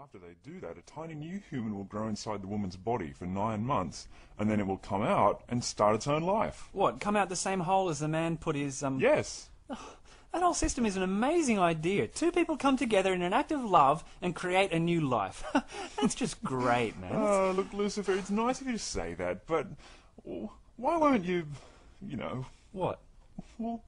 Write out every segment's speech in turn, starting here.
after they do that, a tiny new human will grow inside the woman's body for 9 months, and then it will come out and start its own life. What, come out the same hole as the man put his, Yes. That whole system is an amazing idea. Two people come together in an act of love and create a new life. That's just great, man. Oh, look, Lucifer, it's nice of you to say that, but why won't you, What? well,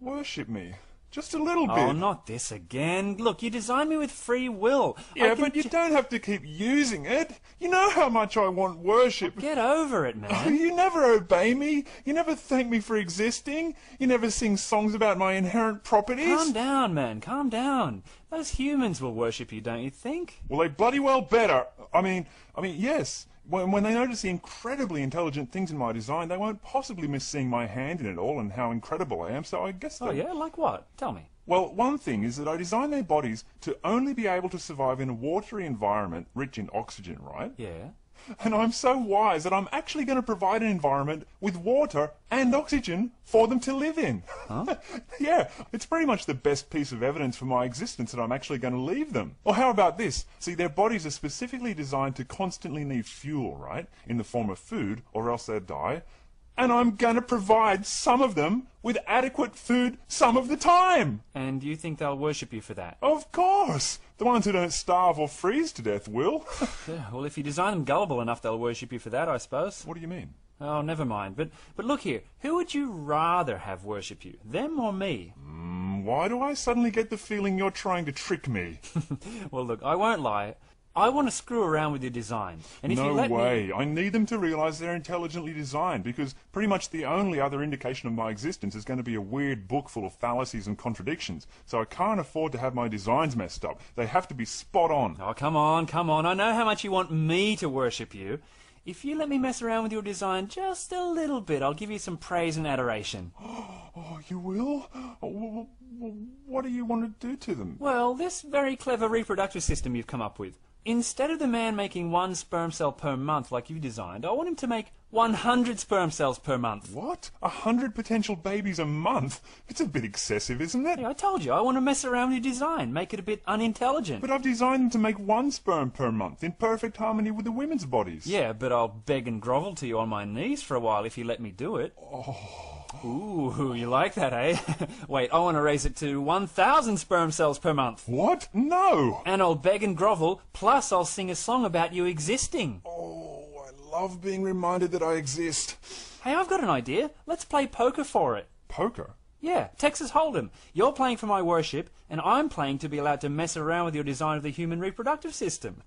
worship me? Just a little bit. Oh, not this again. Look, you designed me with free will. Yeah, but you don't have to keep using it. You know how much I want worship. Get over it, man. You never obey me. You never thank me for existing. You never sing songs about my inherent properties. Calm down, man. Calm down. Those humans will worship you, don't you think? Well, they bloody well better. I mean, yes. When they notice the incredibly intelligent things in my design, they won't possibly miss seeing my hand in it all and how incredible I am, so I guess Oh, yeah? Like what? Tell me. Well, one thing is that I designed their bodies to only be able to survive in a watery environment rich in oxygen, right? Yeah. And I'm so wise that I'm actually going to provide an environment with water and oxygen for them to live in. Huh? Yeah, it's pretty much the best piece of evidence for my existence that I'm actually going to leave them. Or how about this? See, their bodies are specifically designed to constantly need fuel, right? In the form of food, or else they'll die. And I'm going to provide some of them with adequate food some of the time. And you think they'll worship you for that? Of course. The ones who don't starve or freeze to death will. Yeah, well, if you design them gullible enough, they'll worship you for that, I suppose. What do you mean? Oh, never mind. But look here. Who would you rather have worship you? Them or me? Why do I suddenly get the feeling you're trying to trick me? Well, look, I won't lie. I want to screw around with your design. And if you let No way. me... I need them to realize they're intelligently designed, because pretty much the only other indication of my existence is going to be a weird book full of fallacies and contradictions. So I can't afford to have my designs messed up. They have to be spot on. Oh, come on, come on. I know how much you want me to worship you. If you let me mess around with your design just a little bit, I'll give you some praise and adoration. Oh, you will? Oh, what do you want to do to them? Well, this very clever reproductive system you've come up with. Instead of the man making 1 sperm cell per month like you designed, I want him to make 100 sperm cells per month. What? 100 potential babies a month? It's a bit excessive, isn't it? Yeah, I told you, I want to mess around with your design, make it a bit unintelligent. But I've designed them to make 1 sperm per month, in perfect harmony with the women's bodies. Yeah, but I'll beg and grovel to you on my knees for a while if you let me do it. Oh. Ooh, you like that, eh? Wait, I want to raise it to 1,000 sperm cells per month. What? No! And I'll beg and grovel, plus I'll sing a song about you existing. Oh, I love being reminded that I exist. Hey, I've got an idea. Let's play poker for it. Poker? Yeah, Texas Hold'em. You're playing for my worship, and I'm playing to be allowed to mess around with your design of the human reproductive system.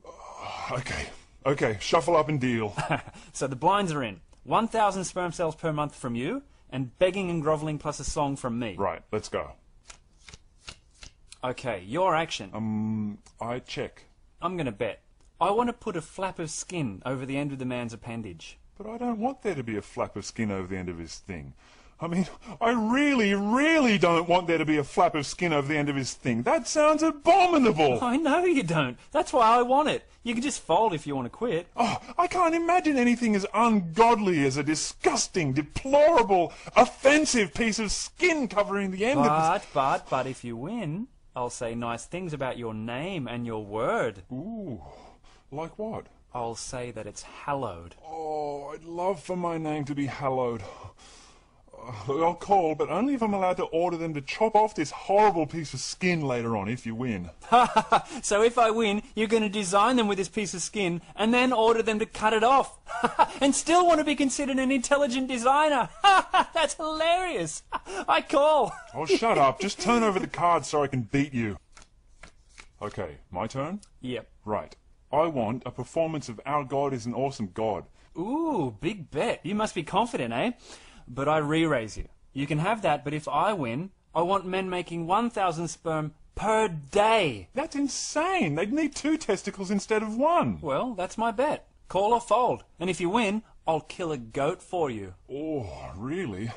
Okay, shuffle up and deal. So the blinds are in. 1,000 sperm cells per month from you, and begging and grovelling plus a song from me. Right, let's go. Okay, your action. I check. I'm going to bet. I want to put a flap of skin over the end of the man's appendage. But I don't want there to be a flap of skin over the end of his thing. I mean, I really, really don't want there to be a flap of skin over the end of his thing. That sounds abominable. I know you don't. That's why I want it. You can just fold if you want to quit. Oh, I can't imagine anything as ungodly as a disgusting, deplorable, offensive piece of skin covering the end of his... But if you win, I'll say nice things about your name and your word. Ooh, like what? I'll say that it's hallowed. Oh, I'd love for my name to be hallowed. I'll call, but only if I'm allowed to order them to chop off this horrible piece of skin later on if you win. So if I win, you're going to design them with this piece of skin and then order them to cut it off. And still want to be considered an intelligent designer. That's hilarious. I call. Oh, shut up. Just turn over the cards so I can beat you. Okay, my turn? Yep. Right. I want a performance of Our God is an Awesome God. Ooh, big bet. You must be confident, eh? But I re-raise you. You can have that, but if I win, I want men making 1,000 sperm per day. That's insane. They'd need 2 testicles instead of 1. Well, that's my bet. Call or fold. And if you win, I'll kill a goat for you. Oh, really?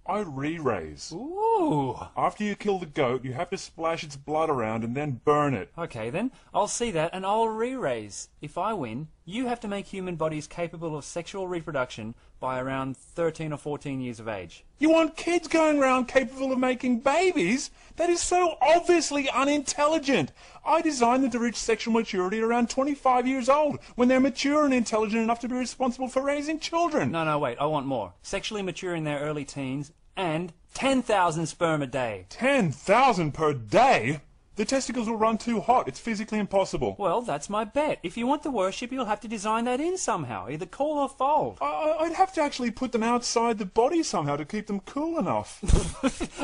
I re-raise. Ooh. After you kill the goat, you have to splash its blood around and then burn it. Okay then, I'll see that and I'll re-raise. If I win, you have to make human bodies capable of sexual reproduction, by around 13 or 14 years of age. You want kids going around capable of making babies? That is so obviously unintelligent. I designed them to reach sexual maturity at around 25 years old, when they're mature and intelligent enough to be responsible for raising children. No, wait, I want more. Sexually mature in their early teens and 10,000 sperm a day. 10,000 per day? The testicles will run too hot. It's physically impossible. Well, that's my bet. If you want the worship, you'll have to design that in somehow, either cool or fold. I'd have to actually put them outside the body somehow to keep them cool enough.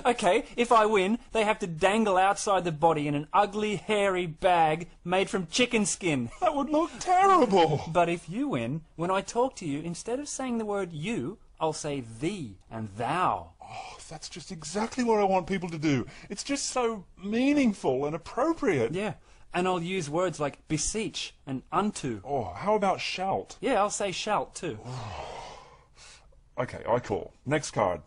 Okay, if I win, they have to dangle outside the body in an ugly, hairy bag made from chicken skin. That would look terrible. But if you win, when I talk to you, instead of saying the word you, I'll say thee and thou. Oh, that's just exactly what I want people to do. It's just so meaningful and appropriate. Yeah, and I'll use words like beseech and unto. Oh, how about shalt? Yeah, I'll say shalt too. Okay, I call. Next card.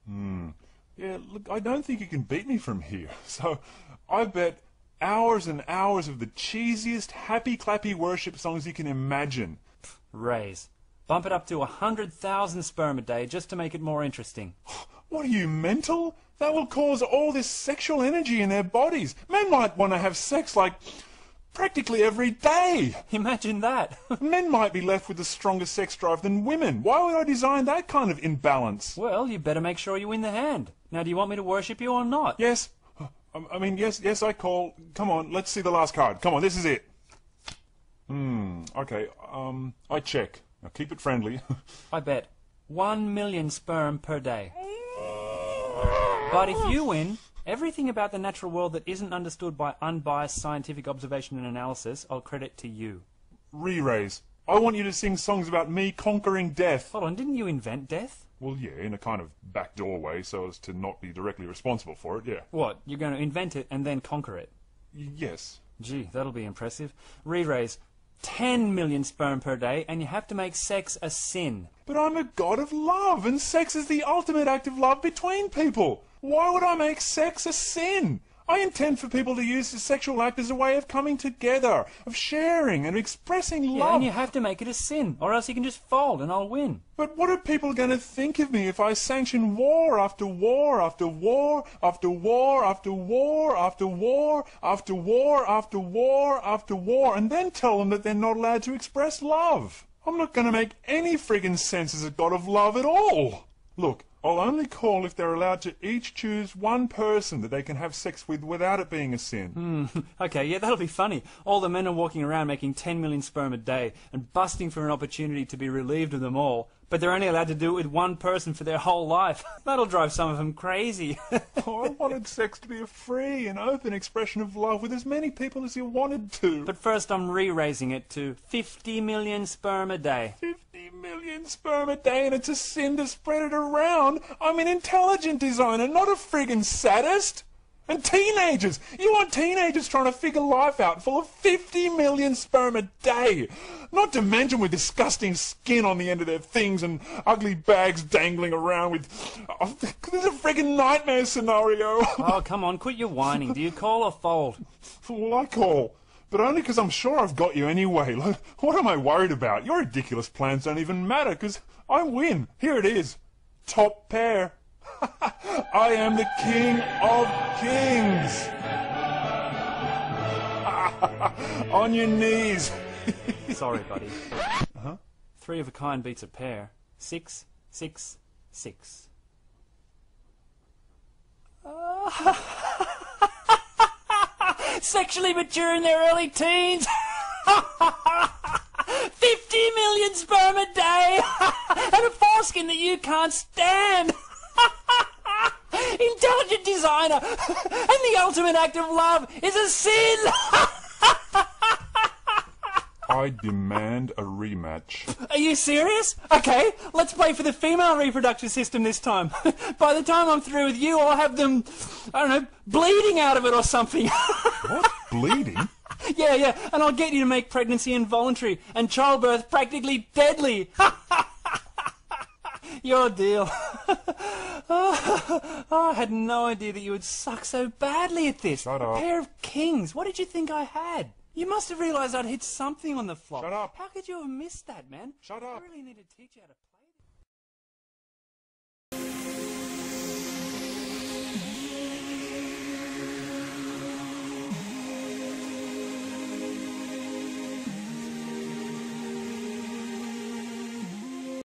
Yeah, look, I don't think you can beat me from here. So, I bet hours and hours of the cheesiest, happy-clappy worship songs you can imagine. Raise. Bump it up to 100,000 sperm a day just to make it more interesting. What are you, mental? That will cause all this sexual energy in their bodies. Men might want to have sex like practically every day. Imagine that. Men might be left with a stronger sex drive than women. Why would I design that kind of imbalance? Well, you better make sure you win the hand. Now, do you want me to worship you or not? Yes. I mean, yes, I call. Come on, let's see the last card. Come on, this is it. Okay, I check. Now keep it friendly. I bet 1 million sperm per day. But if you win, everything about the natural world that isn't understood by unbiased scientific observation and analysis, I'll credit to you. Re-raise. I want you to sing songs about me conquering death. Hold on, didn't you invent death? Well, yeah, in a kind of backdoor way, so as to not be directly responsible for it, yeah. What, you're going to invent it and then conquer it? Yes. Gee, that'll be impressive. Re-raise. 10 million sperm per day, and you have to make sex a sin. But I'm a god of love, and sex is the ultimate act of love between people. Why would I make sex a sin? I intend for people to use the sexual act as a way of coming together, of sharing and expressing Yeah, love. and you have to make it a sin, or else you can just fold and I'll win. But what are people going to think of me if I sanction war after war after war after war after war after war after war after war after war and then tell them that they're not allowed to express love? I'm not going to make any friggin' sense as a god of love at all. Look, I'll only call if they're allowed to each choose one person that they can have sex with without it being a sin. Okay, yeah, that'll be funny. All the men are walking around making 10 million sperm a day and busting for an opportunity to be relieved of them all. But they're only allowed to do it with one person for their whole life. That'll drive some of them crazy. Oh, I wanted sex to be a free and open expression of love with as many people as you wanted to. But first I'm re-raising it to 50 million sperm a day. 50 million sperm a day, and it's a sin to spread it around. I'm an intelligent designer, not a friggin' sadist. And teenagers! You want teenagers trying to figure life out full of 50 million sperm a day! Not to mention with disgusting skin on the end of their things and ugly bags dangling around with... Oh, this is a friggin' nightmare scenario! Oh, come on, quit your whining. Do you call or fold? Well, I call. But only because I'm sure I've got you anyway. Like, what am I worried about? Your ridiculous plans don't even matter, because I win. Here it is. Top pair. I am the king of kings. On your knees. Sorry, buddy. 3 of a kind beats a pair. 6, 6, 6. Sexually mature in their early teens. 50 million sperm a day. And a foreskin that you can't stand. Intelligent designer. And the ultimate act of love is a sin. I demand a rematch. Are you serious? Okay, let's play for the female reproductive system this time. By the time I'm through with you, I'll have them, I don't know, bleeding out of it or something. What? Bleeding? Yeah, and I'll get you to make pregnancy involuntary and childbirth practically deadly. Your deal. I had no idea that you would suck so badly at this. Shut up. A pair of kings. What did you think I had? You must have realised I'd hit something on the flop. Shut up. How could you have missed that, man? Shut up. I really need to teach you how to play.